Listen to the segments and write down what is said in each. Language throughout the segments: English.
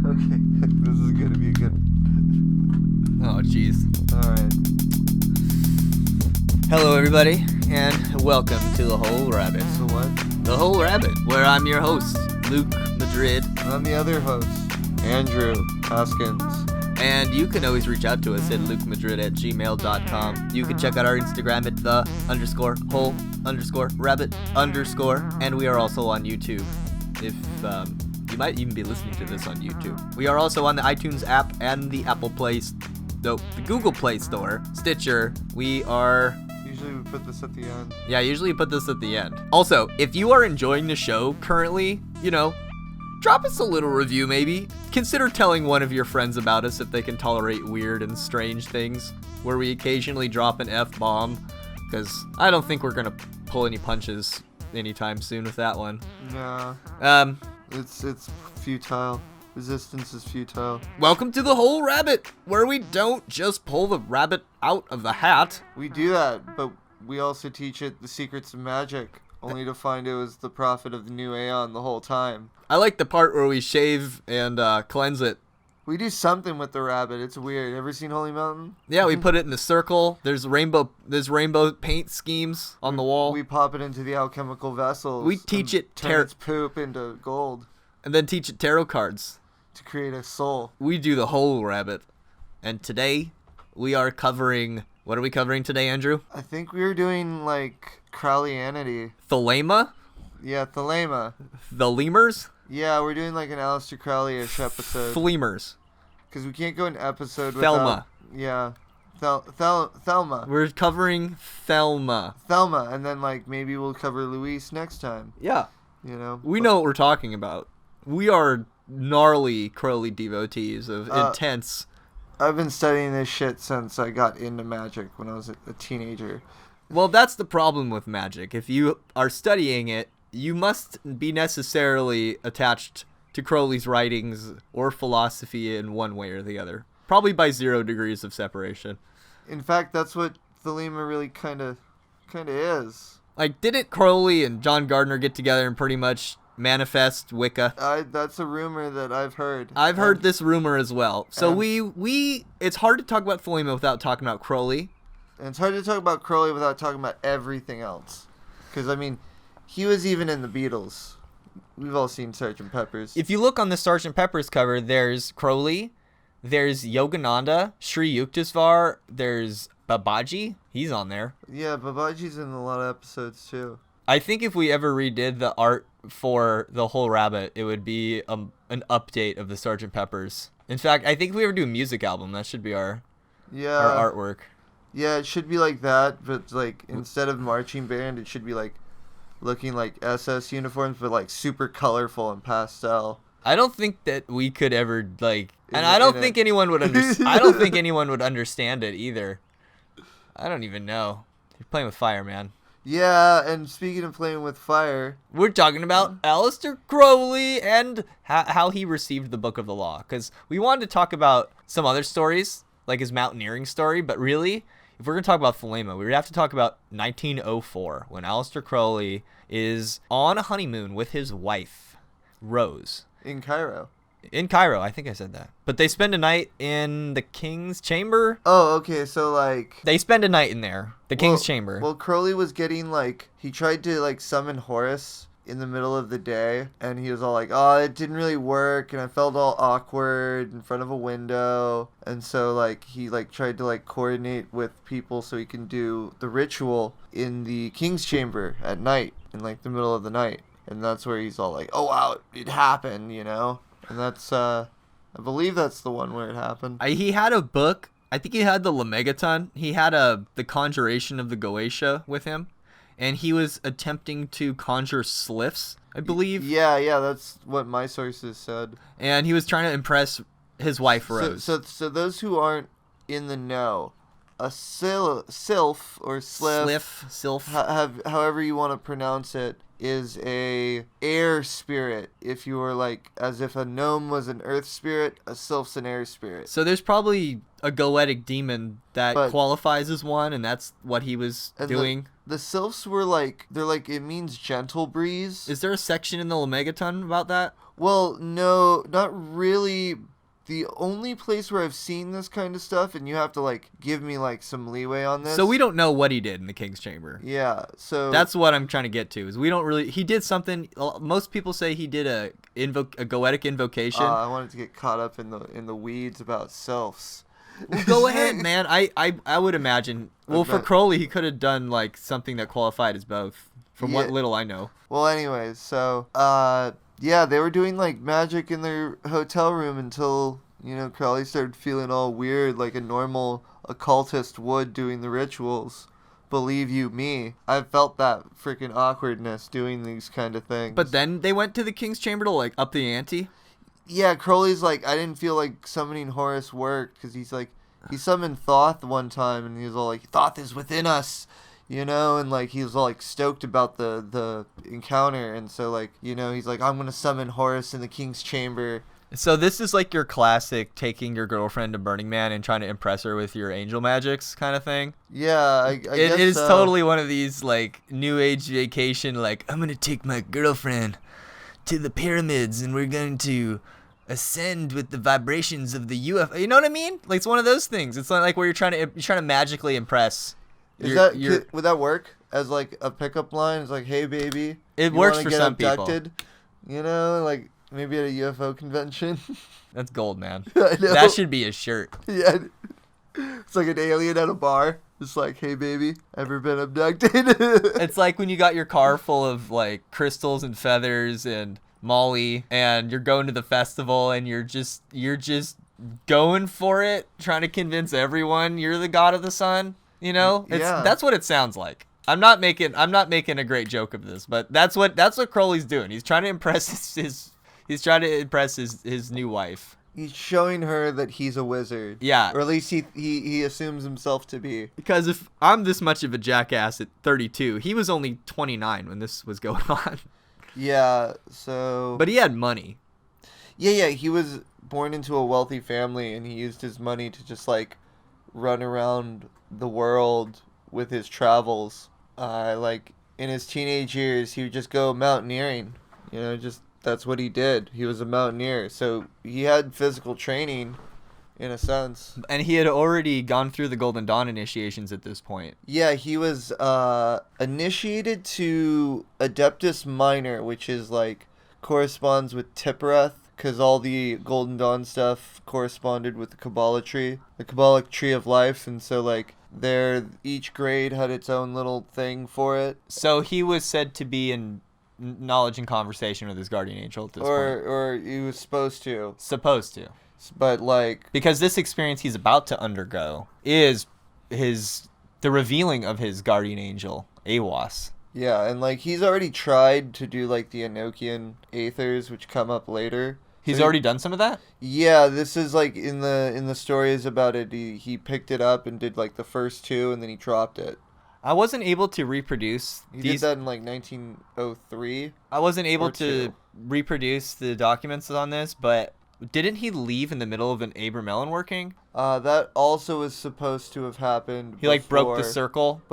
Okay, this is gonna be good. Oh, jeez. Alright. Hello, everybody, and welcome to The Whole Rabbit. So what? The Whole Rabbit, where I'm your host, LukeMadrid. And I'm the other host, Andrew Haskins. And you can always reach out to us at LukeMadrid@gmail.com. You can check out our Instagram at the_whole_rabbit_, and we are also on YouTube. If, you might even be listening to this on YouTube. We are also on the iTunes app and the the Google Play Store, Stitcher. We are... Usually we put this at the end. Yeah, usually put this at the end. Also, if you are enjoying the show currently, drop us a little review maybe. Consider telling one of your friends about us if they can tolerate weird and strange things, where we occasionally drop an F-bomb, because I don't think we're going to pull any punches anytime soon with that one. Nah. It's futile. Resistance is futile. Welcome to The Whole Rabbit, where we don't just pull the rabbit out of the hat. We do that, but we also teach it the secrets of magic, only to find it was the prophet of the new Aeon the whole time. I like the part where we shave and cleanse it. We do something with the rabbit. It's weird. Ever seen Holy Mountain? Yeah, we put it in a circle. There's rainbow paint schemes on the wall. We pop it into the alchemical vessels. We teach it turn its poop into gold. And then teach it tarot cards. To create a soul. We do the whole rabbit. And today, we are covering... What are we covering today, Andrew? I think we were doing, Crowleyanity. Thelema? Yeah, Thelema. The lemurs? Yeah, we're doing, an Aleister Crowley-ish episode. Flemurs. Because we can't go an episode Thelema. without... Yeah. Thelema. We're covering Thelema. Thelema, and then, maybe we'll cover Luis next time. Yeah. We But know what we're talking about. We are gnarly Crowley devotees of intense... I've been studying this shit since I got into magic when I was a teenager. Well, that's the problem with magic. If you are studying it, you must be necessarily attached to Crowley's writings or philosophy in one way or the other. Probably by 0 degrees of separation. In fact, that's what Thelema really kind of is. Didn't Crowley and John Gardner get together and pretty much manifest Wicca? That's a rumor that I've heard. I've heard this rumor as well. So it's hard to talk about Thelema without talking about Crowley. And it's hard to talk about Crowley without talking about everything else. Because, he was even in the Beatles. We've all seen Sgt. Pepper's. If you look on the Sgt. Pepper's cover, there's Crowley, there's Yogananda, Sri Yukteswar, there's Babaji. He's on there. Yeah, Babaji's in a lot of episodes, too. I think if we ever redid the art for The Whole Rabbit, it would be an update of the Sgt. Pepper's. In fact, I think if we ever do a music album, that should be our artwork. Yeah, it should be like that, but instead of marching band, it should be looking like SS uniforms, but super colorful and pastel. I don't think that we could ever and I don't think anyone would I don't think anyone would understand it either. I don't even know. You're playing with fire, man. Yeah, and speaking of playing with fire, we're talking about Aleister Crowley and how he received the Book of the Law. Because we wanted to talk about some other stories, like his mountaineering story, but really, if we're going to talk about Thelema, we would have to talk about 1904, when Aleister Crowley is on a honeymoon with his wife, Rose. In Cairo. In Cairo, I think I said that. But they spend a night in the King's Chamber. Oh, okay, so they spend a night in there, the King's Chamber. Well, Crowley was getting he tried to summon Horus in the middle of the day, and he was all oh, it didn't really work, and I felt all awkward in front of a window, and so he tried to coordinate with people so he can do the ritual in the King's Chamber at night, in the middle of the night, and that's where he's all oh wow, it happened, And that's, I believe that's the one where it happened. He had a book. I think he had the Lemegeton. He had the Conjuration of the Goetia with him. And he was attempting to conjure sliffs, I believe. Yeah, that's what my sources said. And he was trying to impress his wife, Rose. So those who aren't in the know, a sylph or sylph, sylph, however you want to pronounce it, is a air spirit. If you were like, as if a gnome was an earth spirit, a sylph's an air spirit. So there's probably a goetic demon that But- qualifies as one, and that's what he was And doing. The sylphs were like, they're like, it means gentle breeze. Is there a section in the Lemegeton about that? Well, no, not really. The only place where I've seen this kind of stuff, and you have to like give me like some leeway on this. So we don't know what he did in the King's Chamber. Yeah, so That's what I'm trying to get to. Is we don't really. He did something. Most people say he did a goetic invocation. I wanted to get caught up in the weeds about sylphs. Well, go ahead, man. I would imagine. Well, for Crowley, he could have done like something that qualified as both. From what little I know. Well, anyways, so yeah, they were doing like magic in their hotel room until, you know, Crowley started feeling all weird like a normal occultist would doing the rituals. Believe you me, I've felt that freaking awkwardness doing these kind of things. But then they went to the King's Chamber to like up the ante. Yeah, Crowley's like, I didn't feel like summoning Horus worked, because he's like, he summoned Thoth one time and he was all like, Thoth is within us. You know, and like he was all like stoked about the encounter, and so like, you know, he's like, I'm gonna summon Horus in the King's Chamber. So this is like your classic taking your girlfriend to Burning Man and trying to impress her with your angel magics kind of thing. Yeah, I guess It is so. totally one of these like new age vacation, like I'm gonna take my girlfriend to the pyramids and we're going to ascend with the vibrations of the UFO. You know what I mean? Like it's one of those things. It's not like where you're trying to magically impress. Would that work as like a pickup line? It's like, hey baby, It you works wanna for get some abducted? You know, like maybe at a UFO convention. That's gold, man. I know. That should be a shirt. Yeah, it's like an alien at a bar. It's like, hey baby, ever been abducted? It's like when you got your car full of like crystals and feathers and Molly, and you're going to the festival and you're just going for it, trying to convince everyone you're the god of the sun. You know, that's what it sounds like. I'm not making a great joke of this, but that's what Crowley's doing. He's trying to impress his new wife. He's showing her that he's a wizard. Yeah. Or at least he assumes himself to be. Because if I'm this much of a jackass at 32, he was only 29 when this was going on. Yeah, so... But he had money. Yeah, he was born into a wealthy family, and he used his money to just, like, run around the world with his travels. Like, in his teenage years, he would just go mountaineering. You know, just... That's what he did. He was a mountaineer. So he had physical training, in a sense. And he had already gone through the Golden Dawn initiations at this point. Yeah, he was initiated to Adeptus Minor, which is like corresponds with Tippereth, because all the Golden Dawn stuff corresponded with the Kabbalah tree, the Kabbalic tree of life, and so like each grade had its own little thing for it. So he was said to be in knowledge and conversation with his guardian angel at this point. Or he was supposed to. But like, because this experience he's about to undergo is the revealing of his guardian angel, Awas. Yeah, and like he's already tried to do like the Enochian Aethers, which come up later. He's already done some of that? Yeah, this is like in the stories about it, he picked it up and did like the first two, and then he dropped it. I wasn't able to reproduce He did that in like 1903. I wasn't able to reproduce the documents on this, but didn't he leave in the middle of an Abramelin working? That also was supposed to have happened. He like broke the circle?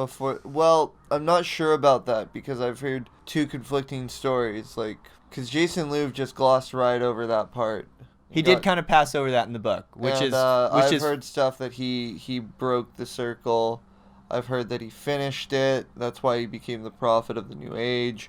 Well, I'm not sure about that, because I've heard two conflicting stories, like, because Jason Louv just glossed right over that part. He did kind of pass over that in the book, I've heard stuff that he broke the circle. I've heard that he finished it. That's why he became the prophet of the New Age.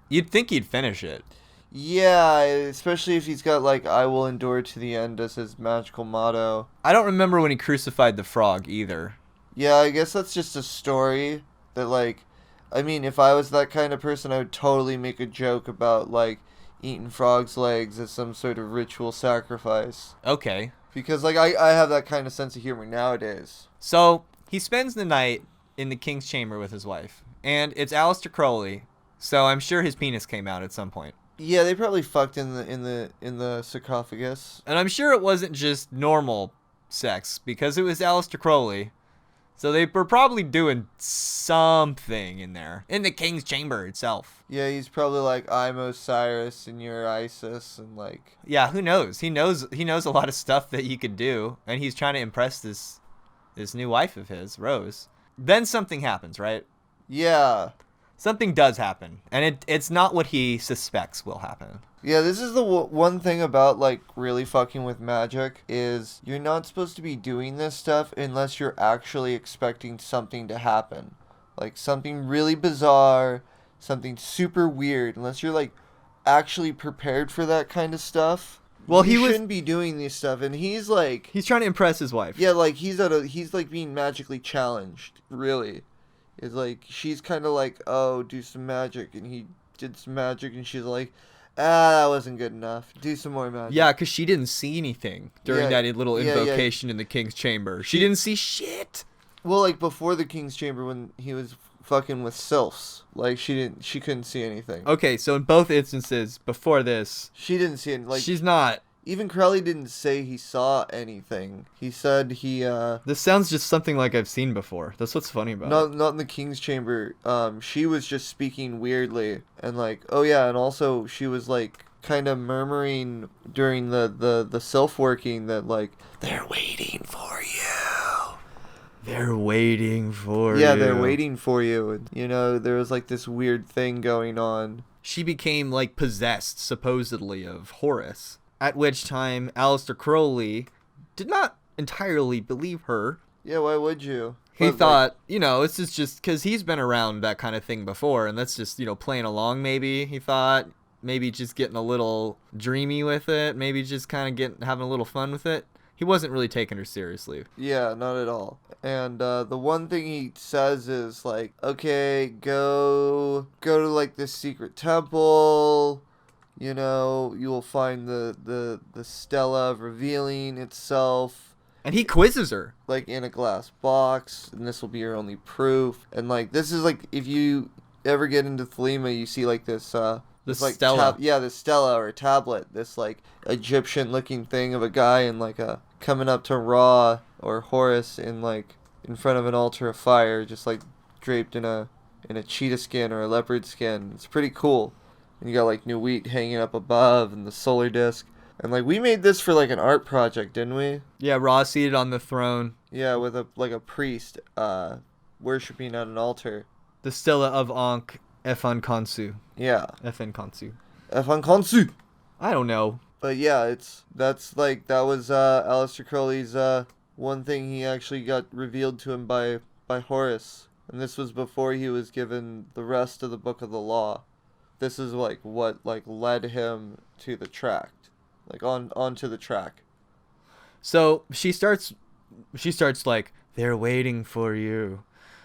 You'd think he'd finish it. Yeah, especially if he's got, like, I will endure to the end as his magical motto. I don't remember when he crucified the frog, either. Yeah, I guess that's just a story that, like, I mean, if I was that kind of person, I would totally make a joke about, like, eating frog's legs as some sort of ritual sacrifice. Okay. Because, like, I have that kind of sense of humor nowadays. So, he spends the night in the King's Chamber with his wife. And it's Aleister Crowley, so I'm sure his penis came out at some point. Yeah, they probably fucked in the sarcophagus. And I'm sure it wasn't just normal sex, because it was Aleister Crowley. So they were probably doing something in there. In the king's chamber itself. Yeah, he's probably like, I'm Osiris and you're Isis, and like... Yeah, who knows? He knows a lot of stuff that he could do, and he's trying to impress this new wife of his, Rose. Then something happens, right? Yeah. Something does happen, and it's not what he suspects will happen. Yeah, this is the one thing about, like, really fucking with magic, is you're not supposed to be doing this stuff unless you're actually expecting something to happen. Like, something really bizarre, something super weird, unless you're, like, actually prepared for that kind of stuff. Well, you shouldn't be doing these stuff, and he's, like... He's trying to impress his wife. Yeah, like, he's, like, being magically challenged, really. It's, like, she's kind of like, oh, do some magic, and he did some magic, and she's like... that wasn't good enough. Do some more magic. Yeah, because she didn't see anything during that little invocation in the king's chamber. She didn't see shit. Well, like, before the king's chamber when he was fucking with sylphs. Like, she couldn't see anything. Okay, so in both instances, before this... She didn't see anything. Like, she's not... Even Crowley didn't say he saw anything. He said he, This sounds just something like I've seen before. That's what's funny about it. Not in the king's chamber. She was just speaking weirdly. And, like, oh yeah, and also she was, like, kind of murmuring during the self-working that, like, they're waiting for you. They're waiting for you. Yeah, they're waiting for you. And, you know, there was, like, this weird thing going on. She became, like, possessed, supposedly, of Horus. At which time, Aleister Crowley did not entirely believe her. Yeah, why would you? He thought, you know, this is just because he's been around that kind of thing before, and that's just, you know, playing along maybe, he thought. Maybe just getting a little dreamy with it. Maybe just kind of having a little fun with it. He wasn't really taking her seriously. Yeah, not at all. And the one thing he says is, like, okay, go to, like, this secret temple... You know, you will find the stela revealing itself. And he quizzes her. Like, in a glass box, and this will be your only proof. And, like, this is, like, if you ever get into Thelema, you see, like, this, the like, stela. the stela or tablet. This, like, Egyptian-looking thing of a guy in, like, coming up to Ra or Horus in, like, in front of an altar of fire, just, like, draped in a cheetah skin or a leopard skin. It's pretty cool. And you got, like, new wheat hanging up above and the solar disc. And, like, we made this for, like, an art project, didn't we? Yeah, Ra seated on the throne. Yeah, with a priest worshipping at an altar. The Stela of Ankh Efan Khonsu. Yeah. Efan Khonsu. Efan Khonsu! I don't know. But, yeah, that was Aleister Crowley's one thing he actually got revealed to him by Horus. And this was before he was given the rest of the Book of the Law. This is, like, what, like, led him to the tract. Like, onto the track. So, she starts, like, they're waiting for you.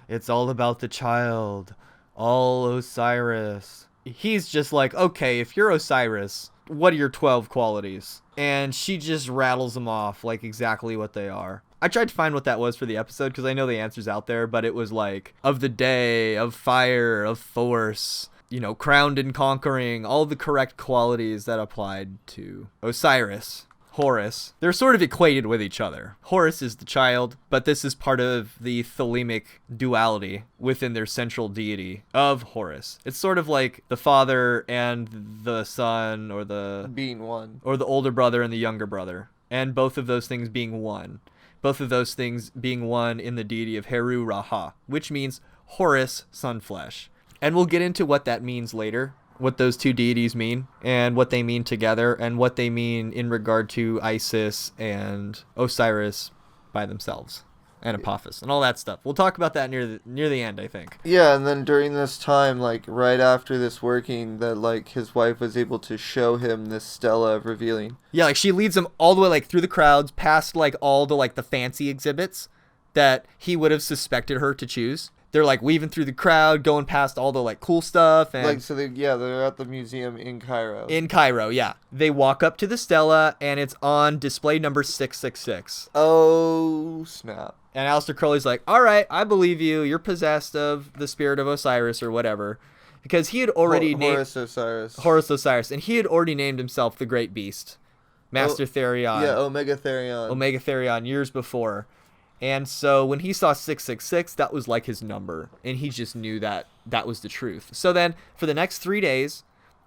It's all about the child. All Osiris. He's just like, okay, if you're Osiris, what are your 12 qualities? And she just rattles them off, like, exactly what they are. I tried to find what that was for the episode, because I know the answer's out there, but it was, like, of the day, of fire, of force... You know, crowned and conquering, all the correct qualities that applied to Osiris, Horus. They're sort of equated with each other. Horus is the child, but this is part of the Thelemic duality within their central deity of Horus. It's sort of like the father and the son, or the... Being one. Or the older brother and the younger brother. And both of those things being one. Both of those things being one in the deity of Heru-Ra-Ha, which means Horus, sun flesh. And we'll get into what that means later, what those two deities mean, and what they mean together, and what they mean in regard to Isis and Osiris by themselves, and Apophis, and all that stuff. We'll talk about that near the end, I think. Yeah, and then during this time, like, right after this working, that, like, his wife was able to show him this stela of revealing. Yeah, like, she leads him all the way, like, through the crowds, past, like, all the, like, the fancy exhibits that he would have suspected her to choose. They're, like, weaving through the crowd, going past all the, like, cool stuff. And like, so they're at the museum in Cairo. In Cairo, yeah. They walk up to the stela, and it's on display number 666. Oh, snap. And Aleister Crowley's like, all right, I believe you. You're possessed of the spirit of Osiris or whatever. Because he had already named... Horus Osiris. And he had already named himself the Great Beast. Master Therion. Yeah, Omega Therion. Omega Therion years before. And so when he saw 666, that was like his number, and he just knew that that was the truth. So then for the next 3 days,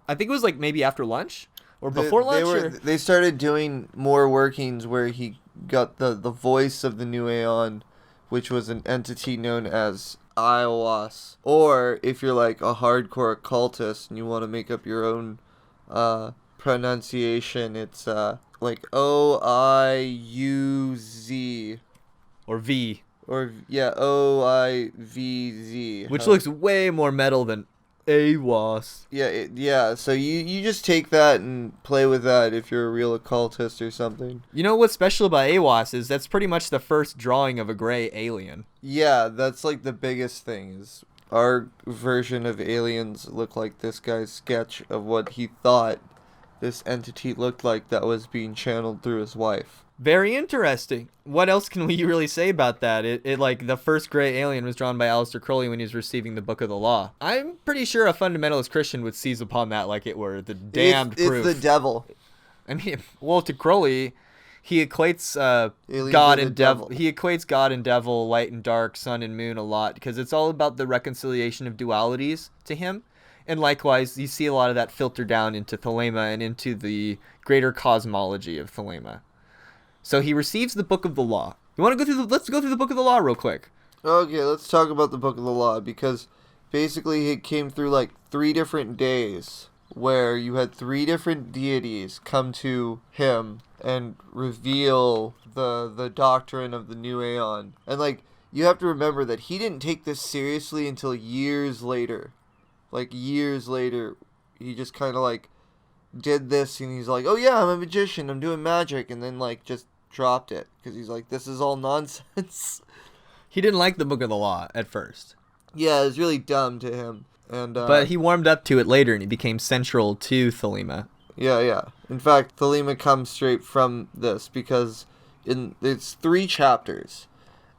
I think it was like maybe after lunch or before lunch. They started doing more workings where he got the voice of the new Aeon, which was an entity known as Iowas. Or if you're like a hardcore occultist and you want to make up your own pronunciation, it's like Oiuz. Or V. Or, yeah, Oivz. Which looks way more metal than AWAS. Yeah, so you just take that and play with that if you're a real occultist or something. You know what's special about AWAS is that's pretty much the first drawing of a gray alien. Yeah, that's like the biggest thing is our version of aliens look like this guy's sketch of what he thought this entity looked like that was being channeled through his wife. Very interesting. What else can we really say about that? It like the first gray alien was drawn by Aleister Crowley when he was receiving the Book of the Law. I'm pretty sure a fundamentalist Christian would seize upon that like it were the damned proof. It's the devil. I mean, well, to Crowley, he equates Aliens God and and the devil. devil. He equates God and devil, light and dark, sun and moon a lot because it's all about the reconciliation of dualities to him. And likewise, you see a lot of that filter down into Thelema and into the greater cosmology of Thelema. So he receives the Book of the Law. You want to go through let's go through the Book of the Law real quick. Okay, let's talk about the Book of the Law because basically it came through like 3 different days where you had 3 different deities come to him and reveal the doctrine of the new Aeon. And like you have to remember that he didn't take this seriously until years later. Like years later, he just kind of like did this and he's like, oh yeah, I'm a magician, I'm doing magic, and then like just dropped it because he's like, this is all nonsense. He didn't like the Book of the Law at first. Yeah, it was really dumb to him. And but he warmed up to it later and he became central to Thelema. Yeah. In fact, Thelema comes straight from this because it's 3 chapters.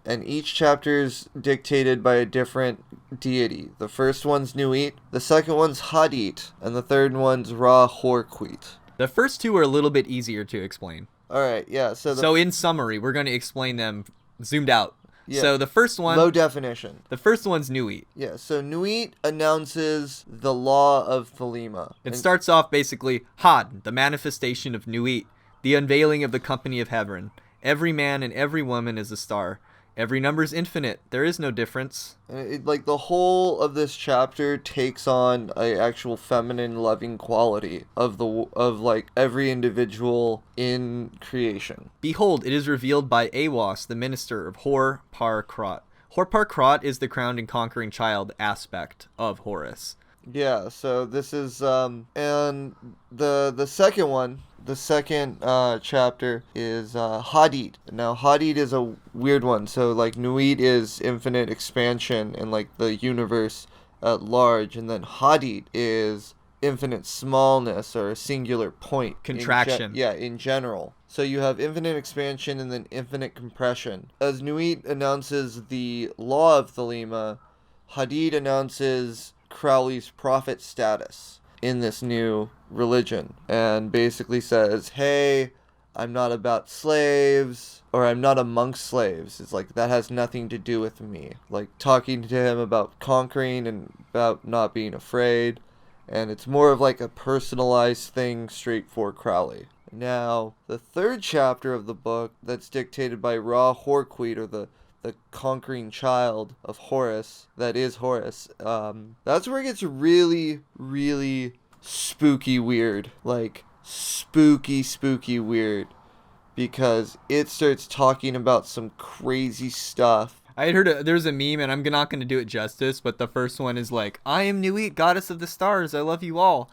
And each chapter is dictated by a different deity. The first one's Nuit, the second one's Hadit, and the third one's Ra-Hoor-Khuit. The first 2 are a little bit easier to explain. Alright, yeah. So in summary, we're going to explain them zoomed out. Yeah. So the first one... Low definition. The first one's Nuit. Yeah, so Nuit announces the law of Thelema. It starts off basically, Had, the manifestation of Nuit, the unveiling of the company of heaven. Every man and every woman is a star. Every number is infinite. There is no difference. Like the whole of this chapter takes on a actual feminine loving quality of like every individual in creation. Behold, it is revealed by Aiwass, the minister of Haor-Pa-Kraat. Haor-Pa-Kraat is the crowned and conquering child aspect of Horus. Yeah, so this is and the second one. The second chapter is Hadid. Now, Hadid is a weird one. So, like, Nuit is infinite expansion and, like, the universe at large. And then Hadid is infinite smallness or a singular point. Contraction. In general. So you have infinite expansion and then infinite compression. As Nuit announces the law of Thelema, Hadid announces Crowley's prophet status in this new religion and basically says, hey, I'm not about slaves or I'm not amongst slaves. It's like that has nothing to do with me. Like talking to him about conquering and about not being afraid, and it's more of like a personalized thing straight for Crowley. Now, the third chapter of the book that's dictated by Ra-Hoor-Khuit, or the conquering child of Horus, that is Horus, that's where it gets really, really spooky weird. Like, spooky weird. Because it starts talking about some crazy stuff. I had heard there's a meme, and I'm not going to do it justice, but the first one is like, I am Nuit, goddess of the stars, I love you all.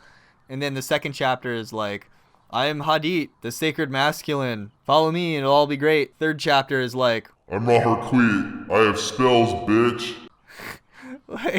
And then the second chapter is like, I am Hadit, the sacred masculine, follow me and it'll all be great. Third chapter is like, I'm Ra-Hoor-Khuit. I have spells, bitch.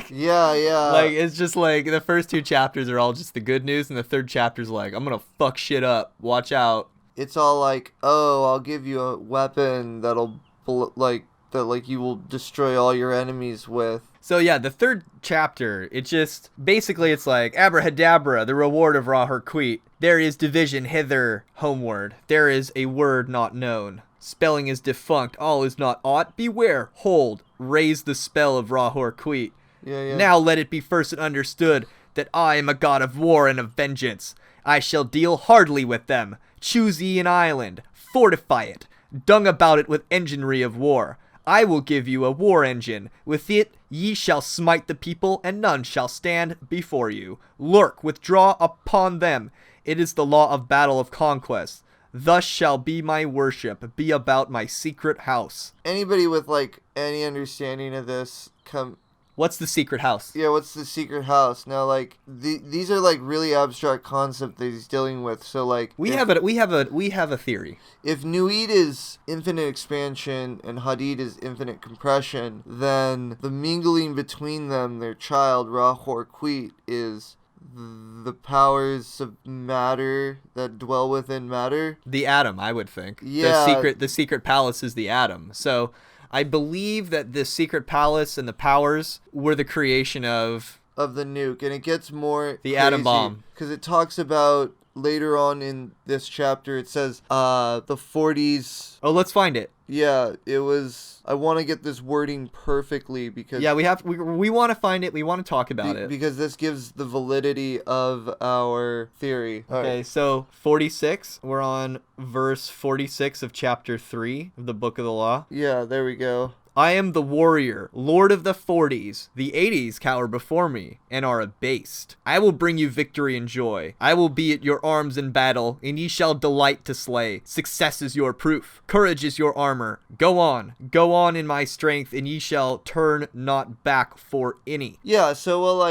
Yeah. Like, it's just like, the first 2 chapters are all just the good news, and the third chapter's like, I'm gonna fuck shit up, watch out. It's all like, oh, I'll give you a weapon that'll, you will destroy all your enemies with. So yeah, the third chapter, it just, basically it's like, abrahadabra, the reward of Ra-Hoor-Khuit. There is division hither, homeward. There is a word not known. Spelling is defunct, all is not aught. Beware, hold, raise the spell of Ra-Hoor-Khuit. Yeah. Now let it be first understood that I am a god of war and of vengeance. I shall deal hardly with them. Choose ye an island, fortify it, dung about it with enginery of war. I will give you a war engine. With it ye shall smite the people, and none shall stand before you. Lurk, withdraw upon them. It is the law of battle of conquest. Thus shall be my worship, be about my secret house. Anybody with like any understanding of this come. What's the secret house? Yeah, what's the secret house? Now, like these are like really abstract concepts that he's dealing with. So like we have a theory. If Nuit is infinite expansion and Hadid is infinite compression, then the mingling between them, their child Ra-Hoor-Khuit, is the powers of matter that dwell within matter. The atom, I would think. Yeah. The secret palace is the atom. So I believe that the secret palace and the powers were the creation of the nuke, and it gets more the atom bomb, because it talks about later on in this chapter. It says the 40s. Oh, let's find it. Yeah, it was. I want to get this wording perfectly because we want to find it. We want to talk about it because this gives the validity of our theory. Okay, right. So 46. We're on verse 46 of chapter 3 of the Book of the Law. Yeah, there we go. I am the warrior, lord of the 40s. The 80s cower before me and are abased. I will bring you victory and joy. I will be at your arms in battle, and ye shall delight to slay. Success is your proof. Courage is your armor. Go on in my strength, and ye shall turn not back for any. Yeah, so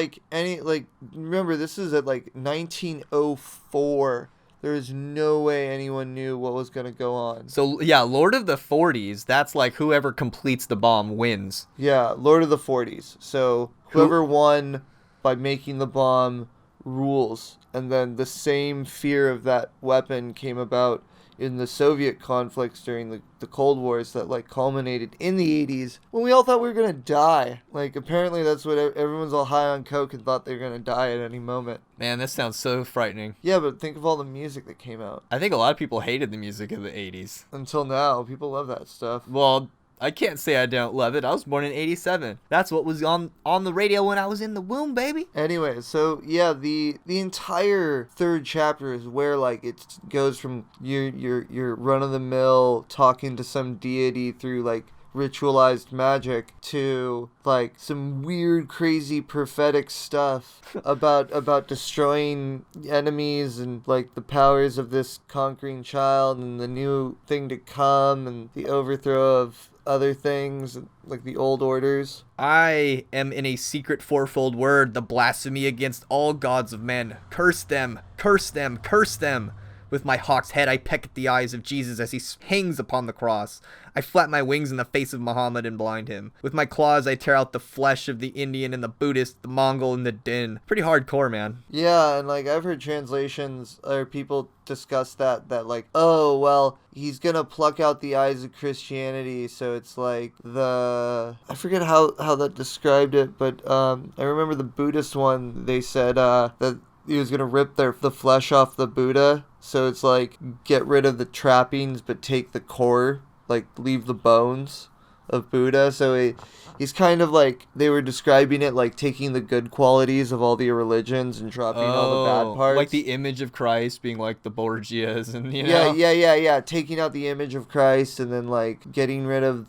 remember this is at like 1904. There is no way anyone knew what was going to go on. So, yeah, Lord of the 40s, that's like whoever completes the bomb wins. Yeah, Lord of the 40s. So, whoever won by making the bomb rules. And then the same fear of that weapon came about in the Soviet conflicts during the Cold Wars that like culminated in the 80s when we all thought we were going to die. Like apparently that's what everyone's all high on coke and thought they were going to die at any moment. Man, this sounds so frightening. Yeah, but think of all the music that came out. I think a lot of people hated the music of the 80s. Until now, people love that stuff. Well, I can't say I don't love it. I was born in 87. That's what was on the radio when I was in the womb, baby. Anyway, so yeah, the entire third chapter is where like it goes from your run of the mill talking to some deity through like ritualized magic to like some weird crazy prophetic stuff about destroying enemies and like the powers of this conquering child and the new thing to come and the overthrow of other things like the old orders. I am in a secret fourfold word, the blasphemy against all gods of men. Curse them, curse them, curse them. With my hawk's head I peck at the eyes of Jesus as he hangs upon the cross. I flap my wings in the face of Muhammad and blind him. With my claws I tear out the flesh of the Indian and the Buddhist, the Mongol and the Din. Pretty hardcore, man. Yeah, and like I've heard translations or people discuss that like, oh well, he's gonna pluck out the eyes of Christianity, so it's like I forget how that described it, but I remember the Buddhist one, they said that he was gonna rip the flesh off the Buddha. So it's like, get rid of the trappings, but take the core, like leave the bones of Buddha. So he's kind of like, they were describing it like taking the good qualities of all the religions and dropping all the bad parts. Like the image of Christ being like the Borgias and, you know? Yeah. Yeah. Taking out the image of Christ and then like getting rid of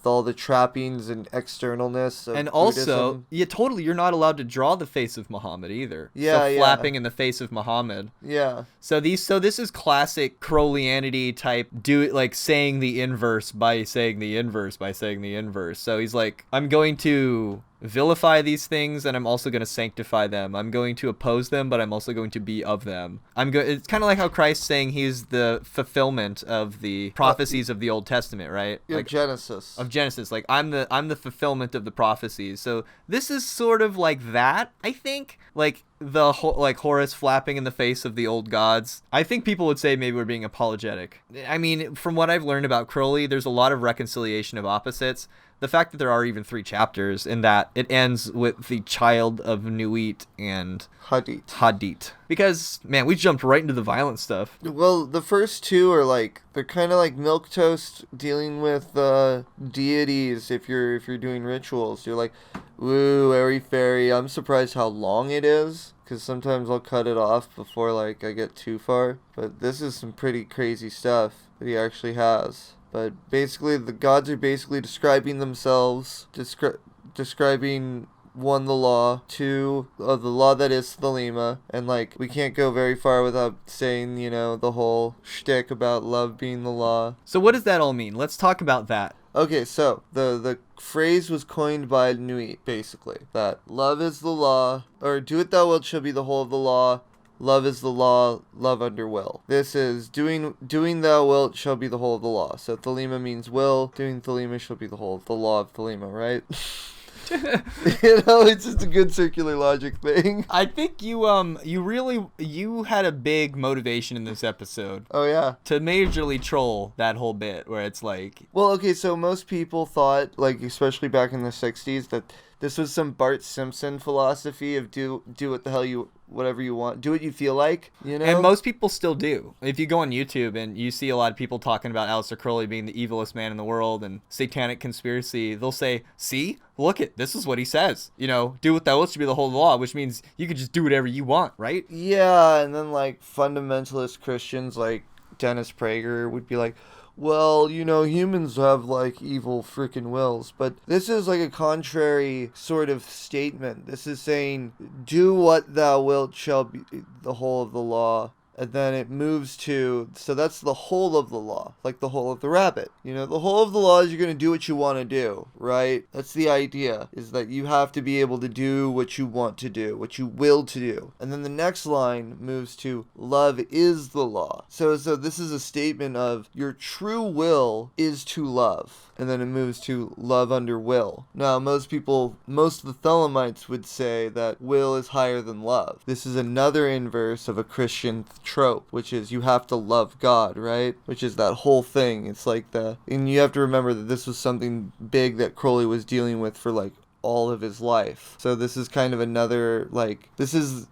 all the trappings and externalness of and also, Buddhism. Yeah, totally, you're not allowed to draw the face of Muhammad either. Yeah, so flapping in the face of Muhammad. Yeah. So this is classic Crowleyanity type, saying the inverse by saying the inverse by saying the inverse. So he's like, I'm going to vilify these things and I'm also going to sanctify them. I'm going to oppose them, but I'm also going to be of them. It's kind of like how Christ's saying he's the fulfillment of the prophecies of the Old Testament, right? Like Genesis. Of Genesis. Like I'm the fulfillment of the prophecies. So this is sort of like that, I think. Like the Horus flapping in the face of the old gods. I think people would say maybe we're being apologetic. I mean, from what I've learned about Crowley, there's a lot of reconciliation of opposites. the fact that there are even 3 chapters and that it ends with the child of Nuit and Hadit. Because, man, we jumped right into the violent stuff. Well, the first 2 are like, they're kind of like milquetoast dealing with deities. If you're doing rituals, you're like, woo, airy fairy. I'm surprised how long it is, because sometimes I'll cut it off before like I get too far. But this is some pretty crazy stuff that he actually has. But basically, the gods are basically describing themselves, describing 1, the law, 2, the law that is Thelema, and like, we can't go very far without saying, you know, the whole shtick about love being the law. So what does that all mean? Let's talk about that. Okay, so the phrase was coined by Nuit, basically, that love is the law, or do what thou wilt shall be the whole of the law. Love is the law, love under will. This is doing thou wilt shall be the whole of the law. So Thelema means will, doing Thelema shall be the whole of the law of Thelema, right? You know, it's just a good circular logic thing. I think you had a big motivation in this episode. Oh yeah. To majorly troll that whole bit where it's like, well, okay, so most people thought, like, especially back in the 60s, that this was some Bart Simpson philosophy of do what the hell whatever you want, do what you feel like, you know? And most people still do. If you go on YouTube and you see a lot of people talking about Aleister Crowley being the evilest man in the world and satanic conspiracy, they'll say, see, look it, this is what he says. You know, do what thou wilt should be the whole law, which means you could just do whatever you want, right? Yeah, and then like fundamentalist Christians like Dennis Prager would be like, well, you know, humans have, like, evil freaking wills. But this is, like, a contrary sort of statement. This is saying, do what thou wilt shall be the whole of the law. And then it moves to, so that's the whole of the law, like the whole of the rabbit. You know, the whole of the law is you're going to do what you want to do, right? That's the idea, is that you have to be able to do what you want to do, what you will to do. And then the next line moves to, love is the law. So this is a statement of your true will is to love. And then it moves to love under will. Now, most of the Thelemites would say that will is higher than love. This is another inverse of a Christian trope, which is you have to love God, right? Which is that whole thing. It's like and you have to remember that this was something big that Crowley was dealing with for like all of his life. So this is kind of another, like, this is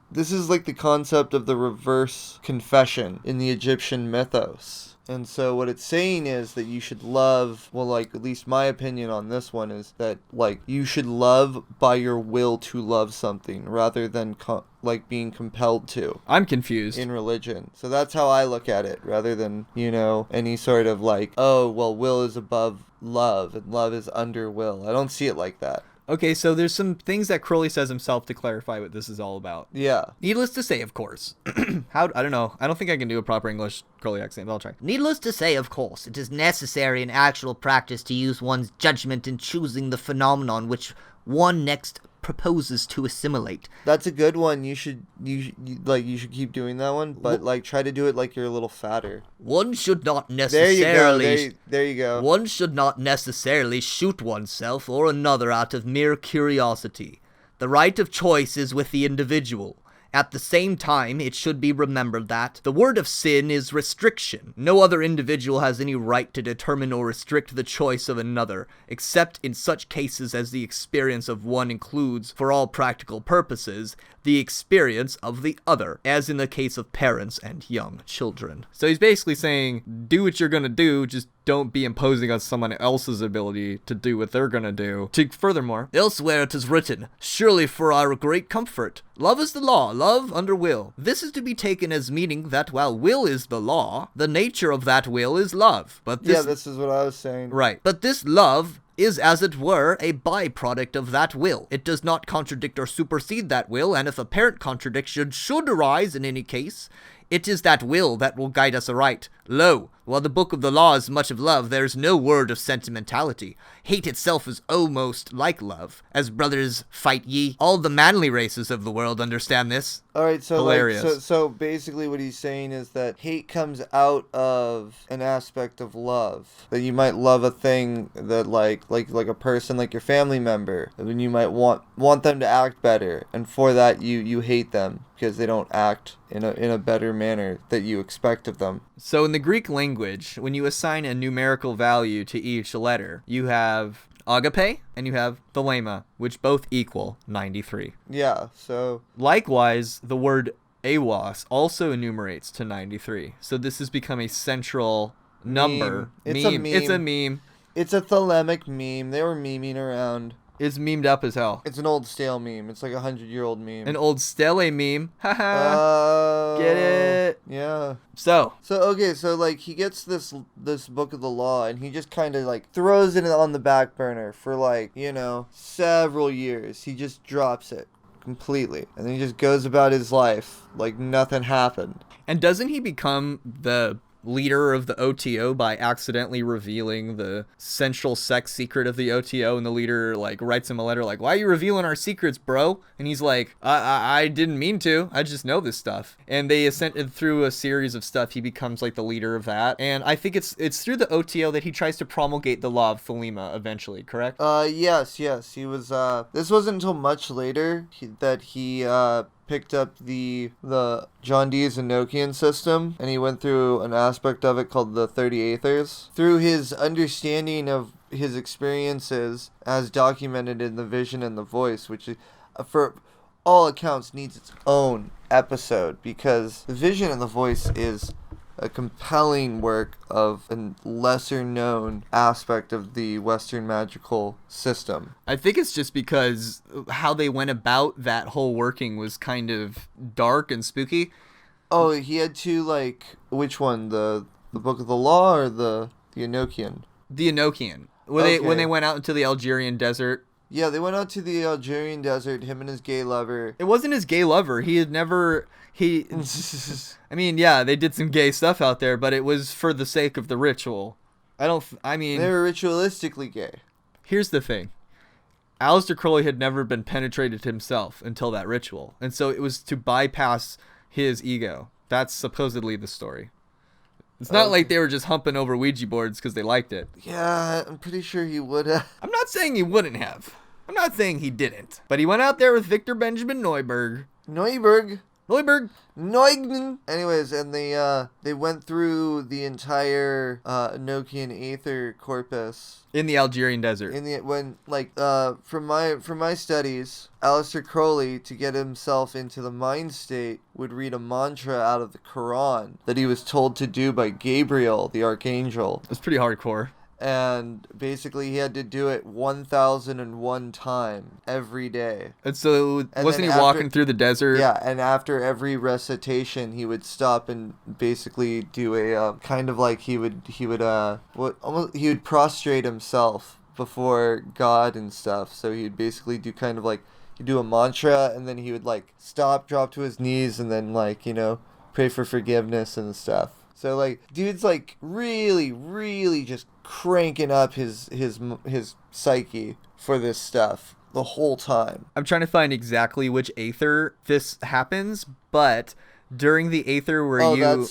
like the concept of the reverse confession in the Egyptian mythos. And so what it's saying is that you should love, well, like, at least my opinion on this one is that, like, you should love by your will to love something rather than, like, being compelled to. I'm confused. In religion. So that's how I look at it, rather than, you know, any sort of, like, oh, well, will is above love and love is under will. I don't see it like that. Okay, so there's some things that Crowley says himself to clarify what this is all about. Yeah. Needless to say, of course. I don't know. I don't think I can do a proper English Crowley accent, but I'll try. Needless to say, of course, it is necessary in actual practice to use one's judgment in choosing the phenomenon which one next proposes to assimilate. That's a good one. You should keep doing that one, but like try to do it like you're a little fatter. One should not necessarily there you go. One should not necessarily shoot oneself or another out of mere curiosity. The right of choice is with the individual. At the same time, it should be remembered that the word of sin is restriction. No other individual has any right to determine or restrict the choice of another, except in such cases as the experience of one includes, for all practical purposes, the experience of the other, as in the case of parents and young children. So he's basically saying, do what you're gonna do, just don't be imposing on someone else's ability to do what they're gonna do. Furthermore, elsewhere it is written, surely for our great comfort, love is the law, love under will. This is to be taken as meaning that while will is the law, the nature of that will is love. But this is what I was saying. Right. But this love is, as it were, a byproduct of that will. It does not contradict or supersede that will, and if apparent contradiction should arise in any case, it is that will that will guide us aright. Lo, while the book of the law is much of love, there is no word of sentimentality. Hate itself is almost like love. As brothers fight ye. All the manly races of the world understand this. All right, so hilarious. So basically what he's saying is that hate comes out of an aspect of love. That you might love a thing that like a person, like your family member, and you might want them to act better, and for that you hate them because they don't act in a better manner that you expect of them. So in the Greek language, when you assign a numerical value to each letter, you have agape, and you have thelema, which both equal 93. Yeah, so Likewise, the word awas also enumerates to 93. So this has become a central number. It's a meme. It's a meme. it's a thelemic meme. They were memeing around. It's memed up as hell. It's an old stale meme. It's like 100-year-old meme. An old stele meme. Haha. Get it? Yeah. So Okay, so like he gets this book of the law and he just kind of like throws it on the back burner for like, several years. He just drops it completely and then he just goes about his life like nothing happened. And doesn't he become the leader of the OTO by accidentally revealing the central sex secret of the OTO, and the leader like writes him a letter like, "Why are you revealing our secrets, bro?" And he's like, I didn't mean to, I just know this stuff. And they ascended through a series of stuff. He becomes like the leader of that, and I think it's through the OTO that he tries to promulgate the law of Thelema eventually, correct? Yes, he was this wasn't until much later that he picked up the John Dee's Enochian system, and he went through an aspect of it called the 30 Aethers. Through his understanding of his experiences as documented in the Vision and the Voice, which for all accounts needs its own episode, because the Vision and the Voice is a compelling work of a lesser known aspect of the Western magical system. I think it's just because how they went about that whole working was kind of dark and spooky. Oh, he had to which one? The Book of the Law or the Enochian? The Enochian. When they went out into the Algerian desert. Yeah, they went out to the Algerian desert, him and his gay lover. It wasn't his gay lover. He had never... I mean, yeah, they did some gay stuff out there, but it was for the sake of the ritual. They were ritualistically gay. Here's the thing. Aleister Crowley had never been penetrated himself until that ritual. And so it was to bypass his ego. That's supposedly the story. It's not like they were just humping over Ouija boards because they liked it. Yeah, I'm pretty sure he would have. I'm not saying he wouldn't have. I'm not saying he didn't. But he went out there with Victor Benjamin Neuberg. Anyways, and they went through the entire Enochian Aether corpus in the Algerian desert. From my studies, Aleister Crowley, to get himself into the mind state, would read a mantra out of the Quran that he was told to do by Gabriel, the archangel. It's pretty hardcore. And basically he had to do it 1,001 times every day. And so wasn't he walking through the desert? Yeah, and after every recitation he would stop and basically do a kind of like he would prostrate himself before God and stuff. So he'd basically do kind of like he'd do a mantra, and then he would like stop, drop to his knees, and then pray for forgiveness and stuff. So dude's really, really just cranking up his psyche for this stuff the whole time. I'm trying to find exactly which Aether this happens, but during the Aether where that's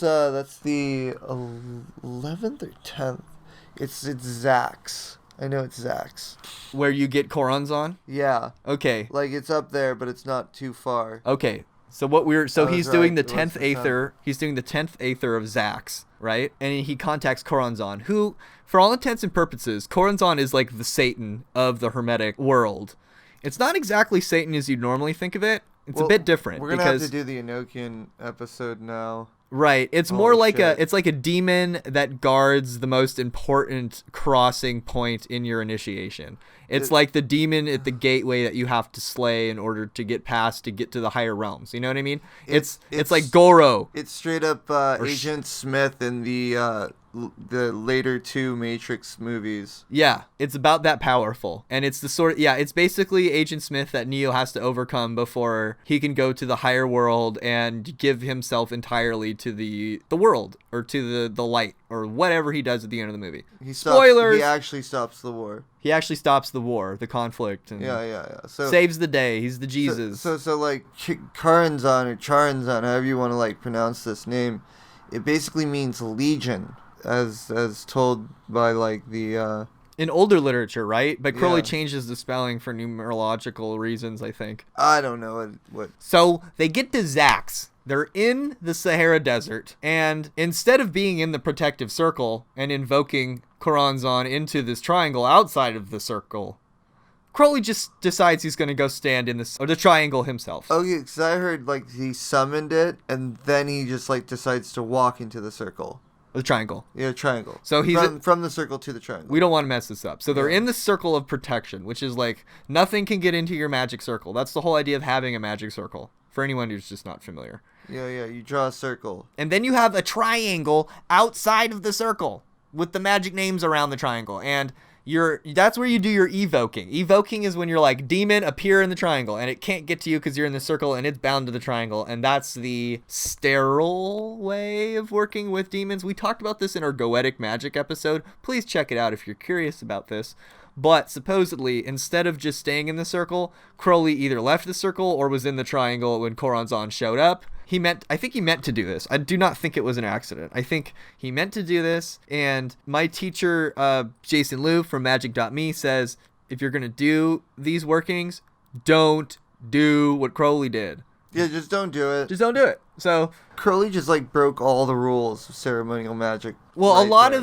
the 11th or 10th. It's Zax. I know it's Zax. Where you get Choronzon? Yeah. Okay. It's up there, but it's not too far. Okay. So he's doing the 10th Aether. He's doing the 10th Aether of Zax, right? And he contacts Choronzon, who, for all intents and purposes, Choronzon is like the Satan of the Hermetic world. It's not exactly Satan as you'd normally think of it. It's a bit different. We're gonna have to do the Enochian episode now. Right. It's more like it's like a demon that guards the most important crossing point in your initiation. It's like the demon at the gateway that you have to slay in order to get past to get to the higher realms. You know what I mean? It's like Goro. It's straight up Agent Smith in the later two Matrix movies. Yeah, it's about that powerful. And it's it's basically Agent Smith that Neo has to overcome before he can go to the higher world and give himself entirely to the world, or to the light, or whatever he does at the end of the movie. Spoilers! He actually stops the war. He actually stops the war, the conflict, and So saves the day. He's the Jesus. So Choronzon or Choronzon, however you want to pronounce this name, it basically means legion, as told by the in older literature, right? But Crowley changes the spelling for numerological reasons, I think. I don't know what. So they get to Zax, They're in the Sahara Desert, and instead of being in the protective circle and invoking Choronzon into this triangle outside of the circle, Crowley just decides he's going to go stand in the triangle himself. Okay, because I heard, like, he summoned it, and then he just, like, decides to walk into the circle. The triangle. Yeah, triangle. So he's from the circle to the triangle. We don't want to mess this up. So they're in the circle of protection, which is like nothing can get into your magic circle. That's the whole idea of having a magic circle, for anyone who's just not familiar. Yeah, you draw a circle. And then you have a triangle outside of the circle with the magic names around the triangle. And that's where you do your evoking. Evoking is when you're like, demon, appear in the triangle, and it can't get to you because you're in the circle and it's bound to the triangle. And that's the sterile way of working with demons. We talked about this in our Goetic Magic episode. Please check it out if you're curious about this. But supposedly, instead of just staying in the circle, Crowley either left the circle or was in the triangle when Choronzon showed up. I think he meant to do this. I do not think it was an accident. I think he meant to do this. And my teacher, Jason Liu from magic.me, says, if you're going to do these workings, don't do what Crowley did. Yeah, just don't do it. Just don't do it. So Crowley just like broke all the rules of ceremonial magic. Well, a lot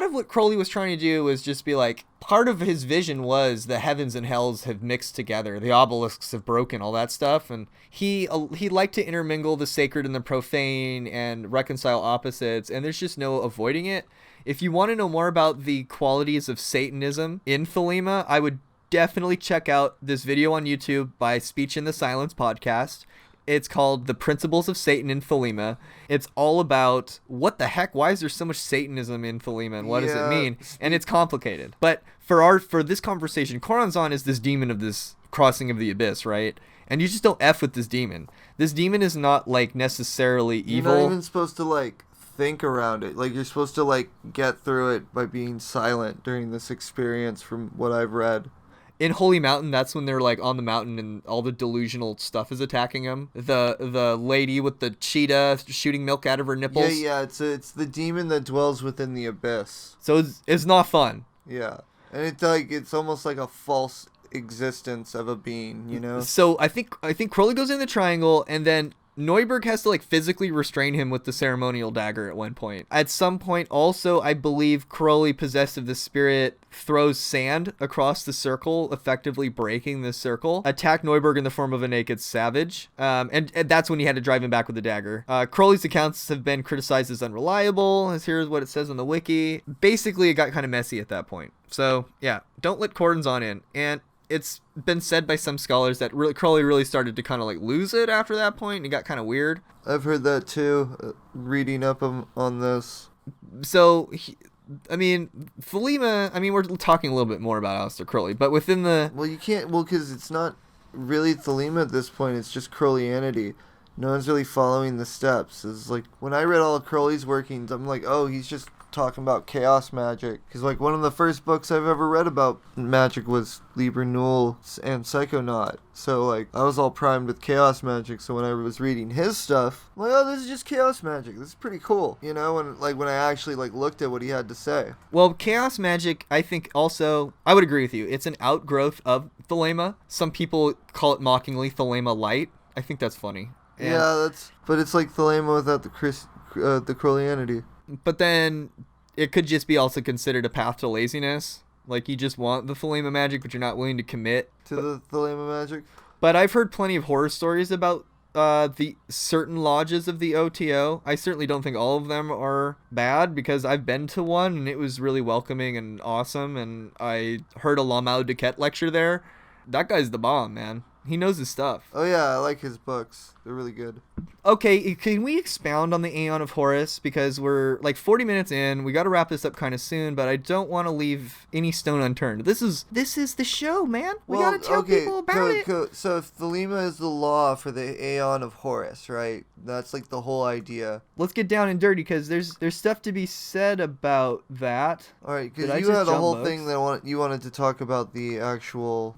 of what Crowley was trying to do was just be like, part of his vision was the heavens and hells have mixed together, the obelisks have broken, all that stuff, and he liked to intermingle the sacred and the profane and reconcile opposites, and there's just no avoiding it. If you want to know more about the qualities of Satanism in Thelema, I would definitely check out this video on YouTube by Speech in the Silence podcast. It's called The Principles of Satan in Thelema. It's all about what the heck, why is there so much Satanism in Thelema and what does it mean? And it's complicated. But for this conversation, Choronzon is this demon of this crossing of the abyss, right? And you just don't F with this demon. This demon is not like necessarily evil. You're not even supposed to like think around it. Like you're supposed to like get through it by being silent during this experience from what I've read. In Holy Mountain, that's when they're like on the mountain and all the delusional stuff is attacking them. The lady with the cheetah shooting milk out of her nipples. Yeah, it's the demon that dwells within the abyss. So it's not fun. Yeah, and it's almost like a false existence of a being, you know. So I think Crowley goes in the triangle, and then Neuberg has to like physically restrain him with the ceremonial dagger at one point. At some point also, I believe Crowley, possessed of the spirit, throws sand across the circle, effectively breaking the circle, attack Neuberg in the form of a naked savage, and that's when he had to drive him back with the dagger. Crowley's accounts have been criticized as unreliable, as here's what it says on the wiki. Basically, it got kind of messy at that point. So yeah, don't let Choronzon in. And it's been said by some scholars that Crowley really started to kind of like lose it after that point, and it got kind of weird. I've heard that too, reading up on this. So, Thelema, we're talking a little bit more about Aleister Crowley, but within the... Well, you can't, because it's not really Thelema at this point, it's just Crowleyanity. No one's really following the steps. It's like, when I read all of Crowley's workings, I'm like, oh, he's just talking about chaos magic, because like one of the first books I've ever read about magic was Liber Null and Psychonaut, so like I was all primed with chaos magic. So when I was reading his stuff, I'm like, oh, this is just chaos magic, this is pretty cool, you know. And like when I actually like looked at what he had to say, well, chaos magic, I think also, I would agree with you, it's an outgrowth of Thelema. Some people call it mockingly Thelema light. I think that's funny. But it's like Thelema without the Crowleyanity. But then it could just be also considered a path to laziness. Like you just want the Thelema magic, but you're not willing to commit to the Thelema magic. But I've heard plenty of horror stories about the certain lodges of the OTO. I certainly don't think all of them are bad, because I've been to one and it was really welcoming and awesome. And I heard a Lamau Duquette lecture there. That guy's the bomb, man. He knows his stuff. Oh yeah, I like his books. They're really good. Okay, can we expound on the Aeon of Horus? Because we're like 40 minutes in. We got to wrap this up kind of soon, but I don't want to leave any stone unturned. This is the show, man. We got to tell people about it. So if Thelema is the law for the Aeon of Horus, right? That's like the whole idea. Let's get down and dirty, because there's stuff to be said about that. All right, because you had a whole thing that you wanted to talk about the actual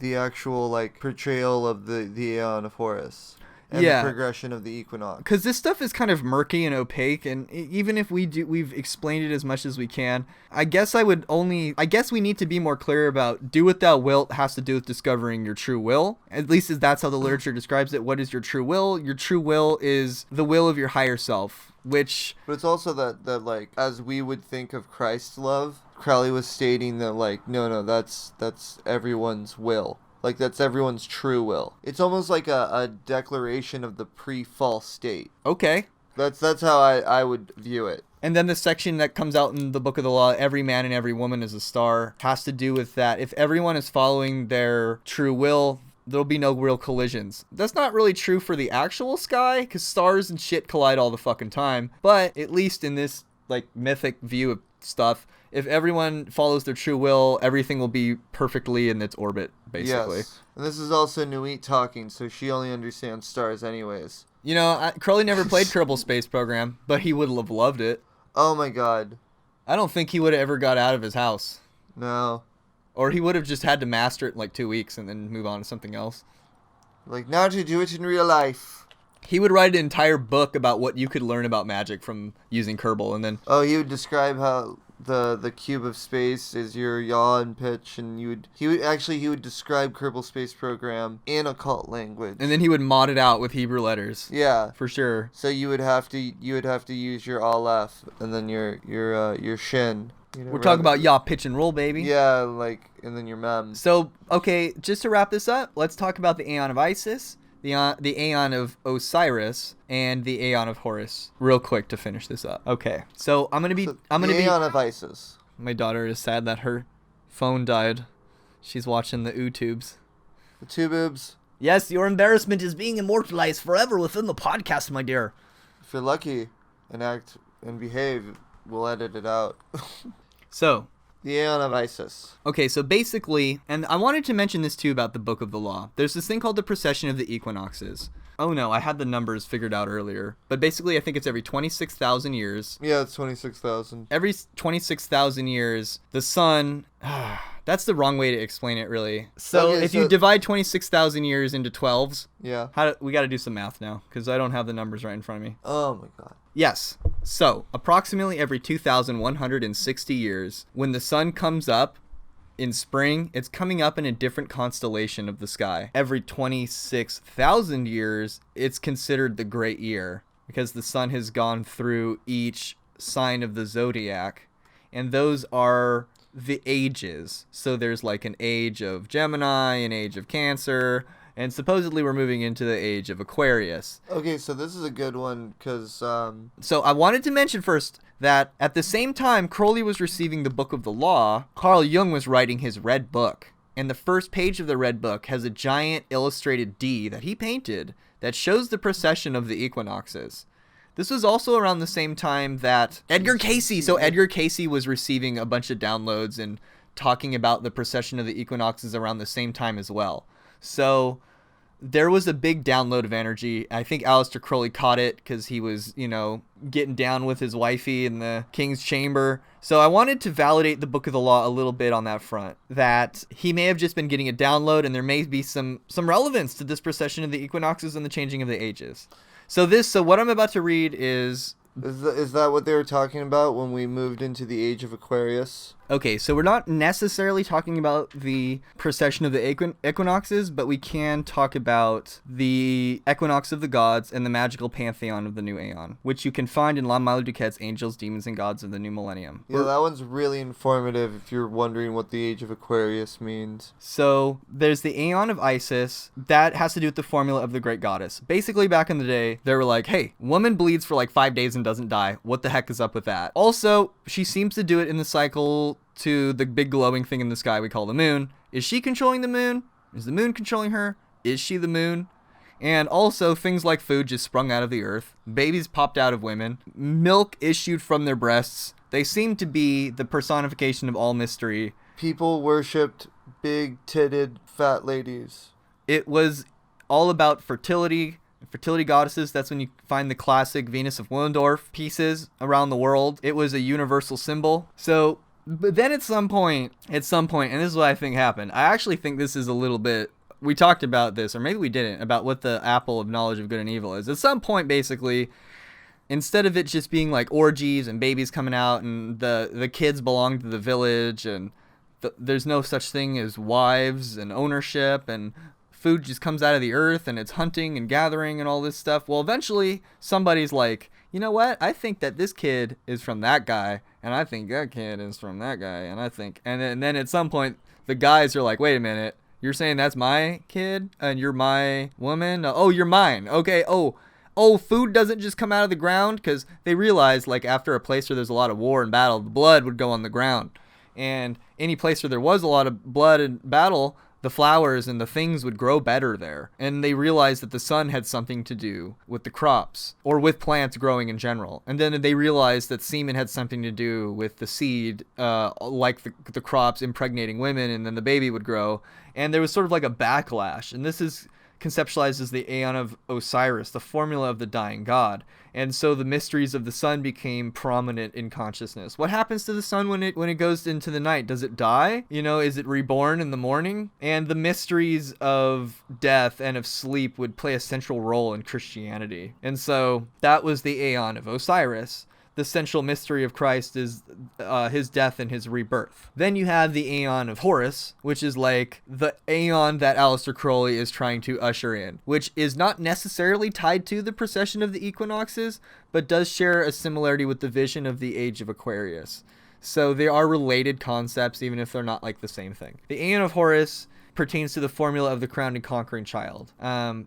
like portrayal of the Aeon of Horus. and Yeah. the progression of the equinox. Because this stuff is kind of murky and opaque, and even if we've explained it as much as we can, I guess we need to be more clear about do what thou wilt has to do with discovering your true will. At least that's how the literature describes it. What is your true will? Your true will is the will of your higher self, which... But it's also that like, as we would think of Christ's love, Crowley was stating that, like, no, that's everyone's will. Like, that's everyone's true will. It's almost like a declaration of the pre-fall state. Okay. That's how I would view it. And then the section that comes out in the Book of the Law, every man and every woman is a star, has to do with that. If everyone is following their true will, there'll be no real collisions. That's not really true for the actual sky, because stars and shit collide all the fucking time. But at least in this, like, mythic view of stuff, if everyone follows their true will, everything will be perfectly in its orbit, basically. Yes. And this is also Nuit talking, so she only understands stars anyways. You know, Crowley never played Kerbal Space Program, but he would have loved it. Oh my god. I don't think he would have ever got out of his house. No. Or he would have just had to master it in like 2 weeks and then move on to something else. Like, now to do it in real life. He would write an entire book about what you could learn about magic from using Kerbal, and then... Oh, he would describe how the cube of space is your yaw and pitch, and he would describe Kerbal Space Program in occult language. And then he would mod it out with Hebrew letters. Yeah. For sure. So you would have to use your Aleph and then your Shin. You know, We're talking about yaw, pitch, and roll, baby. Yeah, like, and then your Mem. So, okay, just to wrap this up, let's talk about the Aeon of Isis, the Aeon of Osiris, and the Aeon of Horus, real quick to finish this up. Okay, so I'm gonna be. The Aeon of Isis. My daughter is sad that her phone died. She's watching the YouTubes. The two boobs. Yes, your embarrassment is being immortalized forever within the podcast, my dear. If you're lucky and act and behave, we'll edit it out. So, The Aeon of Isis. okay, so basically, and I wanted to mention this too about the Book of the Law. There's this thing called the Procession of the Equinoxes. Oh no, I had the numbers figured out earlier. But basically, I think it's every 26,000 years. Yeah, it's 26,000. Every 26,000 years, the sun... That's the wrong way to explain it, really. So Okay, if you divide 26,000 years into 12s, Yeah. we got to do some math now, because I don't have the numbers right in front of me. Oh my god. Yes. So, approximately every 2,160 years, when the sun comes up in spring, it's coming up in a different constellation of the sky. Every 26,000 years, it's considered the great year, because the sun has gone through each sign of the zodiac, and those are the ages. So there's like an age of Gemini, an age of Cancer, and supposedly we're moving into the age of Aquarius. Okay, so this is a good one, because, So I wanted to mention first that at the same time Crowley was receiving the Book of the Law, Carl Jung was writing his Red Book. And the first page of the Red Book has a giant illustrated D that he painted that shows the procession of the equinoxes. This was also around the same time that Edgar Cayce was receiving a bunch of downloads and talking about the procession of the equinoxes around the same time as well. So there was a big download of energy. I think Aleister Crowley caught it because he was, getting down with his wifey in the king's chamber. So I wanted to validate the Book of the Law a little bit on that front, that he may have just been getting a download and there may be some relevance to this procession of the equinoxes and the changing of the ages. So what I'm about to read is... Is that what they were talking about when we moved into the age of Aquarius? Okay, so we're not necessarily talking about the procession of the equinoxes, but we can talk about the equinox of the gods and the magical pantheon of the new Aeon, which you can find in Lamala Duquette's Angels, Demons, and Gods of the New Millennium. Yeah, that one's really informative if you're wondering what the age of Aquarius means. So there's the Aeon of Isis. That has to do with the formula of the great goddess. Basically, back in the day, they were like, hey, woman bleeds for like 5 days and doesn't die. What the heck is up with that? Also, she seems to do it in the cycle to the big glowing thing in the sky we call the moon. Is she controlling the moon? Is the moon controlling her? Is she the moon? And also things like food just sprung out of the earth, babies popped out of women, milk issued from their breasts. They seem to be the personification of all mystery. People worshipped big-titted fat ladies. It was all about fertility goddesses. That's when you find the classic Venus of Willendorf pieces around the world. It was a universal symbol. But then at some point, and this is what I think happened, I actually think this is a little bit we talked about this, or maybe we didn't, about what the apple of knowledge of good and evil is. At some point, basically, instead of it just being like orgies and babies coming out and the kids belong to the village and there's no such thing as wives and ownership and food just comes out of the earth and it's hunting and gathering and all this stuff. Well, eventually somebody's like, you know what? I think that this kid is from that guy, and I think that kid is from that guy, and then at some point the guys are like, wait a minute, you're saying that's my kid and you're my woman? Oh, you're mine. Okay. Oh, food doesn't just come out of the ground, because they realized, like, after a place where there's a lot of war and battle, the blood would go on the ground. And any place where there was a lot of blood and battle, the flowers and the things would grow better there. And they realized that the sun had something to do with the crops, or with plants growing in general. And then they realized that semen had something to do with the seed, like the crops impregnating women, and then the baby would grow. And there was sort of like a backlash. And this is conceptualized as the Aeon of Osiris, the formula of the dying god. And so the mysteries of the sun became prominent in consciousness. What happens to the sun when it goes into the night? Does it die? Is it reborn in the morning? And the mysteries of death and of sleep would play a central role in Christianity. And so that was the Aeon of Osiris. The central mystery of Christ is his death and his rebirth. Then you have the Aeon of Horus, which is like the Aeon that Aleister Crowley is trying to usher in, which is not necessarily tied to the precession of the equinoxes, but does share a similarity with the vision of the Age of Aquarius. So they are related concepts, even if they're not like the same thing. The Aeon of Horus pertains to the formula of the crowned and conquering child.